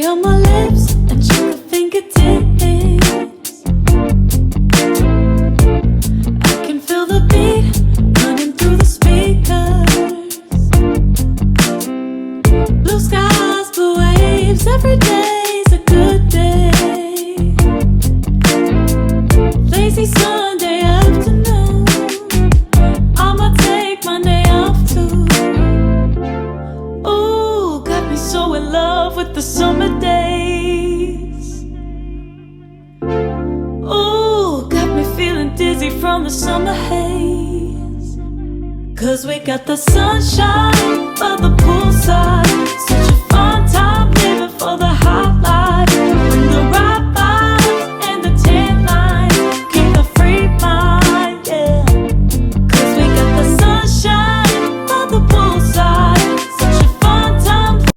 Candy on my lips and sugar fingertips. I can feel the beat running through the speakers. Blue skies, blue waves, every day's a good day. Lazy Sunday afternoon, I'ma take Monday off too. Ooh, got me so in love with the summer days. Ooh, got me feeling dizzy from the summer haze. 'Cause we got the sunshine by the poolside,